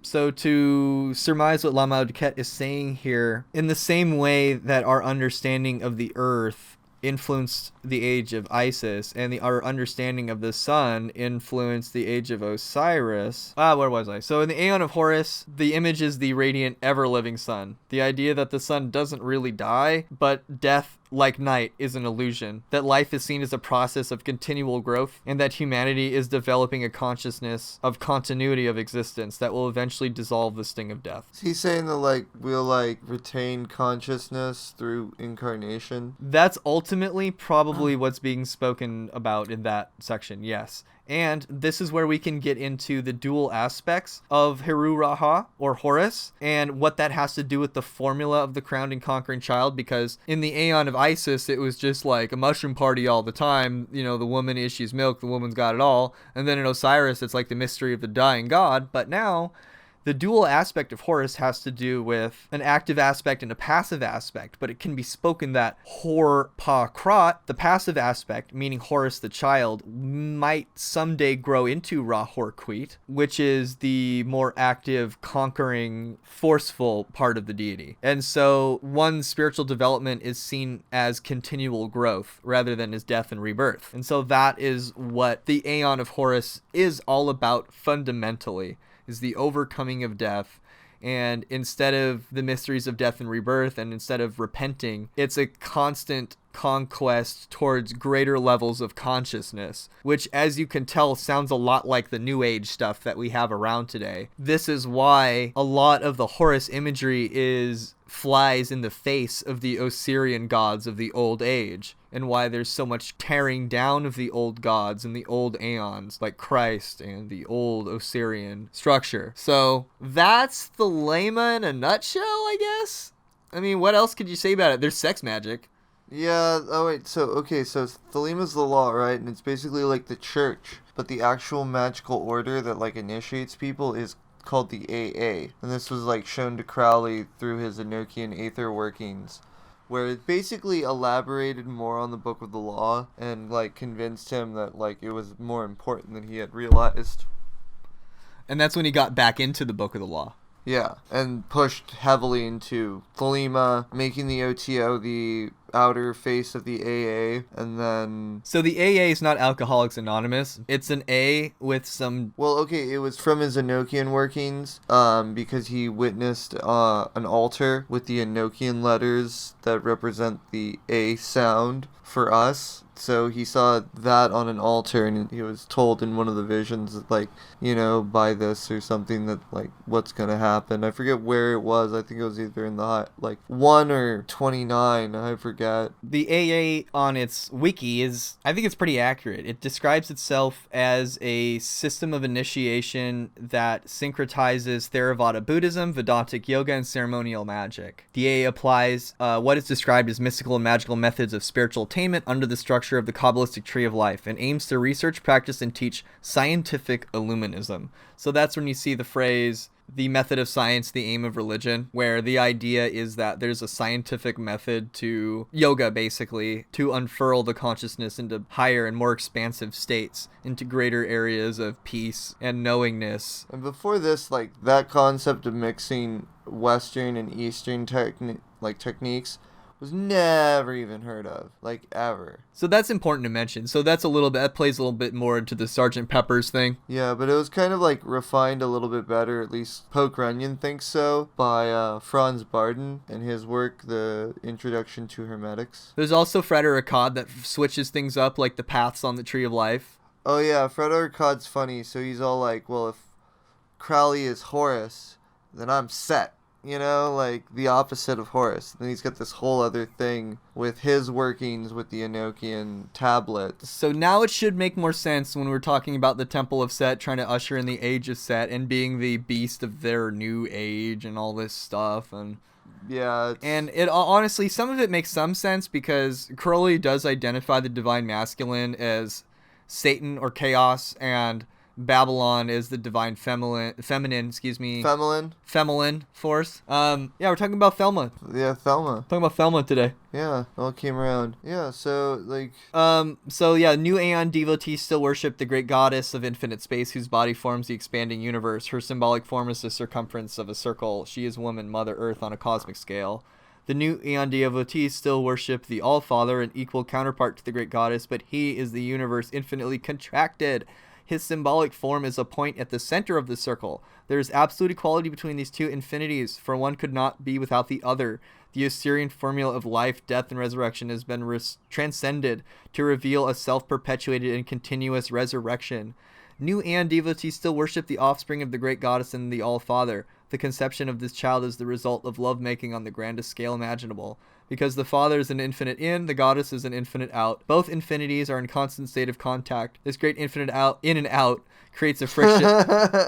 So to surmise what LukeMadrid is saying here, in the same way that our understanding of the earth influenced the age of Isis, and our understanding of the sun influenced the age of Osiris. Where was I? So in the Aeon of Horus, the image is the radiant, ever-living sun. The idea that the sun doesn't really die, but death, like night, is an illusion. That life is seen as a process of continual growth, and that humanity is developing a consciousness of continuity of existence that will eventually dissolve the sting of death. Is he saying that, we'll, retain consciousness through incarnation? That's ultimately probably what's being spoken about in that section, yes. And this is where we can get into the dual aspects of Heru-Ra-Ha, or Horus, and what that has to do with the formula of the crowned and conquering child, because in the Aeon of Isis, it was just like a mushroom party all the time. The woman issues milk, the woman's got it all. And then in Osiris, it's like the mystery of the dying god. But now, the dual aspect of Horus has to do with an active aspect and a passive aspect, but it can be spoken that Haor-Pa-Kraat, the passive aspect, meaning Horus the child, might someday grow into Ra-Hoor-Khuit, which is the more active, conquering, forceful part of the deity. And so one's spiritual development is seen as continual growth rather than as death and rebirth. And so that is what the Aeon of Horus is all about fundamentally, is the overcoming of death. And instead of the mysteries of death and rebirth, and instead of repenting, it's a constant conquest towards greater levels of consciousness, which, as you can tell, sounds a lot like the New Age stuff that we have around today. This is why a lot of the Horus imagery flies in the face of the Osirian gods of the Old Age, and why there's so much tearing down of the old gods and the old aeons, like Christ and the old Osirian structure. So that's Thelema in a nutshell, I guess? I mean, what else could you say about it? There's sex magic. Yeah, so Thelema's the law, right? And it's basically like the church, but the actual magical order that, initiates people is called the AA. And this was, shown to Crowley through his Enochian Aether Workings, where it basically elaborated more on the Book of the Law and, convinced him that, it was more important than he had realized. And that's when he got back into the Book of the Law. Yeah, and pushed heavily into Thelema, making the OTO the outer face of the AA, and then... So the AA is not Alcoholics Anonymous. It's an A with some... Well, okay, it was from his Enochian Workings, because he witnessed an altar with the Enochian letters that represent the A sound for us. So he saw that on an altar, and he was told in one of the visions that, like, you know, buy this or something, that, like, what's going to happen. I forget where it was. I think it was either in the, like, 1 or 29. I forget. The AA on its wiki is, I think it's pretty accurate. It describes itself as a system of initiation that syncretizes Theravada Buddhism, Vedantic yoga, and ceremonial magic. The AA applies what is described as mystical and magical methods of spiritual attainment under the structure of the Kabbalistic tree of life, and aims to research, practice, and teach scientific illuminism. So that's when you see the phrase, the method of science, the aim of religion, where the idea is that there's a scientific method to yoga, basically, to unfurl the consciousness into higher and more expansive states, into greater areas of peace and knowingness. And before this, like, that concept of mixing Western and Eastern techniques was never even heard of, like, ever. So that's important to mention. So that's that plays a little bit more into the Sgt. Pepper's thing. Yeah, but it was kind of, like, refined a little bit better, at least Poke Runyon thinks so, by Franz Barden and his work, The Introduction to Hermetics. There's also Ra-Hoor-Khuit that switches things up, like the paths on the Tree of Life. Oh yeah, Ra-Hoor-Khuit's funny, so he's all like, well, if Crowley is Horus, then I'm Set. You know, like the opposite of Horus. Then he's got this whole other thing with his workings with the Enochian tablets. So now it should make more sense when we're talking about the Temple of Set trying to usher in the Age of Set and being the beast of their new age and all this stuff. And yeah, and it honestly, some of it makes some sense because Crowley does identify the divine masculine as Satan or chaos, and Babylon is the divine feminine force. Yeah, we're talking about Thelema. Yeah, Thelema. Talking about Thelema today. Yeah, it all came around. Yeah, so, like... So yeah, New Aeon devotees still worship the great goddess of infinite space whose body forms the expanding universe. Her symbolic form is the circumference of a circle. She is woman, Mother Earth on a cosmic scale. The New Aeon devotees still worship the All-Father, an equal counterpart to the great goddess, but he is the universe infinitely contracted. His symbolic form is a point at the center of the circle. There is absolute equality between these two infinities, for one could not be without the other. The Osirian formula of life, death, and resurrection has been transcended to reveal a self-perpetuated and continuous resurrection. New Aeon devotees still worship the offspring of the great goddess and the All-Father. The conception of this child is the result of lovemaking on the grandest scale imaginable. Because the Father is an infinite in, the Goddess is an infinite out. Both infinities are in constant state of contact. This great infinite out, in and out, creates a friction.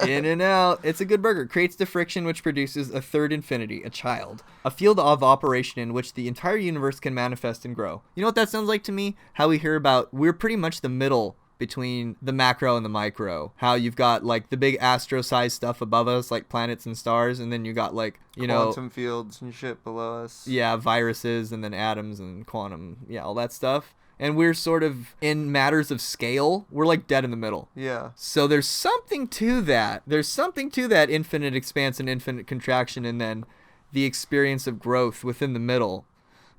In and out. It's a good burger. Creates the friction which produces a third infinity, a child. A field of operation in which the entire universe can manifest and grow. You know what that sounds like to me? How we hear about, we're pretty much the middle between the macro and the micro. How you've got like the big astro-sized stuff above us, like planets and stars, and then you got like, you know, quantum fields and shit below us. Yeah, viruses and then atoms and quantum, yeah, all that stuff. And we're sort of, in matters of scale, we're like dead in the middle. Yeah. So there's something to that. There's something to that infinite expanse and infinite contraction, and then the experience of growth within the middle.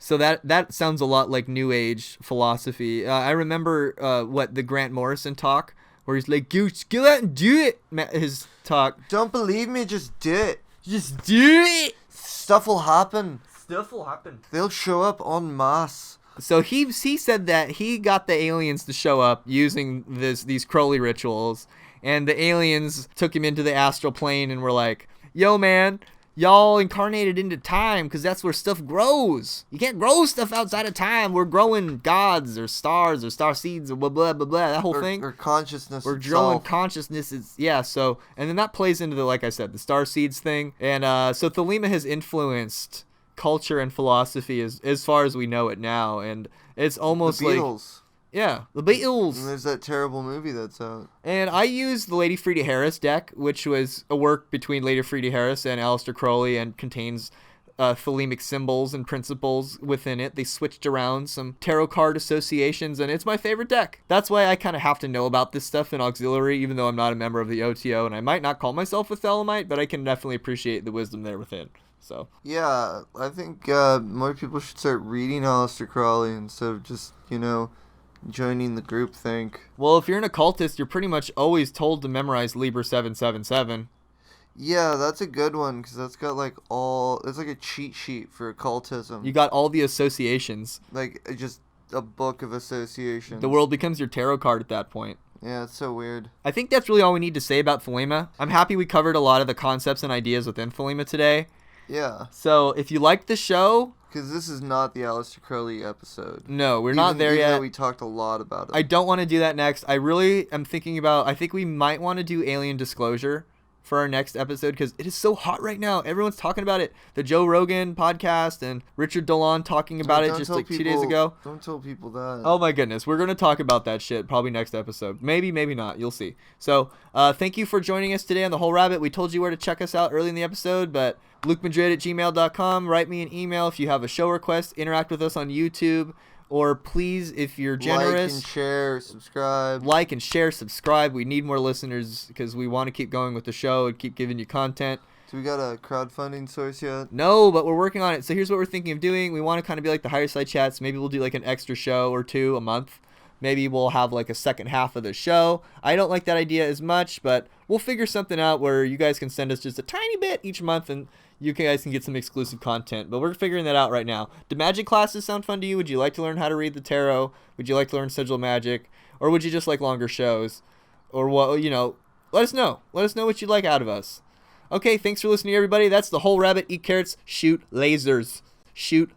So that sounds a lot like New Age philosophy. I remember the Grant Morrison talk, where he's like, go out and do it, his talk. Don't believe me, just do it. Just do it. Stuff will happen. Stuff will happen. They'll show up en masse. So he said that he got the aliens to show up using these Crowley rituals, and the aliens took him into the astral plane and were like, yo, man, y'all incarnated into time because that's where stuff grows. You can't grow stuff outside of time. We're growing gods or stars or star seeds or blah, blah, blah, blah, that whole thing. Or consciousness We're itself. growing consciousness. Yeah, so, and then that plays into the, like I said, the star seeds thing. And so Thelema has influenced culture and philosophy as far as we know it now. And it's almost the like... Beatles. Yeah, the Beatles. And there's that terrible movie that's out. And I used the Lady Frida Harris deck, which was a work between Lady Frida Harris and Aleister Crowley, and contains thelemic symbols and principles within it. They switched around some tarot card associations, and it's my favorite deck. That's why I kind of have to know about this stuff in auxiliary, even though I'm not a member of the OTO, and I might not call myself a Thelemite, but I can definitely appreciate the wisdom there within. So yeah, I think more people should start reading Aleister Crowley instead of just, joining the group think. Well, if you're an occultist, you're pretty much always told to memorize Liber 777. Yeah, that's a good one, because that's got it's like a cheat sheet for occultism. You got all the associations. Like, just a book of associations. The world becomes your tarot card at that point. Yeah, it's so weird. I think that's really all we need to say about Thelema. I'm happy we covered a lot of the concepts and ideas within Thelema today. Yeah. So if you liked the show... Because this is not the Aleister Crowley episode. No, we're not there even yet. though we talked a lot about it. I don't want to do that next. I really am thinking about... I think we might want to do Alien Disclosure for our next episode because it is so hot right now. Everyone's talking about it. The Joe Rogan podcast and Richard Dolan talking about it just like 2 days ago. Don't tell people that. Oh my goodness. We're going to talk about that shit probably next episode. Maybe, maybe not. You'll see. So thank you for joining us today on The Whole Rabbit. We told you where to check us out early in the episode, but LukeMadrid@gmail.com. Write me an email if you have a show request. Interact with us on YouTube. Or please, if you're generous, like and share, subscribe. Like and share, subscribe. We need more listeners because we want to keep going with the show and keep giving you content. Do we got a crowdfunding source yet? No, but we're working on it. So here's what we're thinking of doing. We want to kind of be like the Higher Side Chats. Maybe we'll do like an extra show or two a month. Maybe we'll have like a second half of the show. I don't like that idea as much, but we'll figure something out where you guys can send us just a tiny bit each month and you guys can get some exclusive content. But we're figuring that out right now. Do magic classes sound fun to you? Would you like to learn how to read the tarot? Would you like to learn sigil magic? Or would you just like longer shows? Or what, you know, let us know. Let us know what you'd like out of us. Okay, thanks for listening, everybody. That's The Whole Rabbit. Eat carrots, shoot lasers. Shoot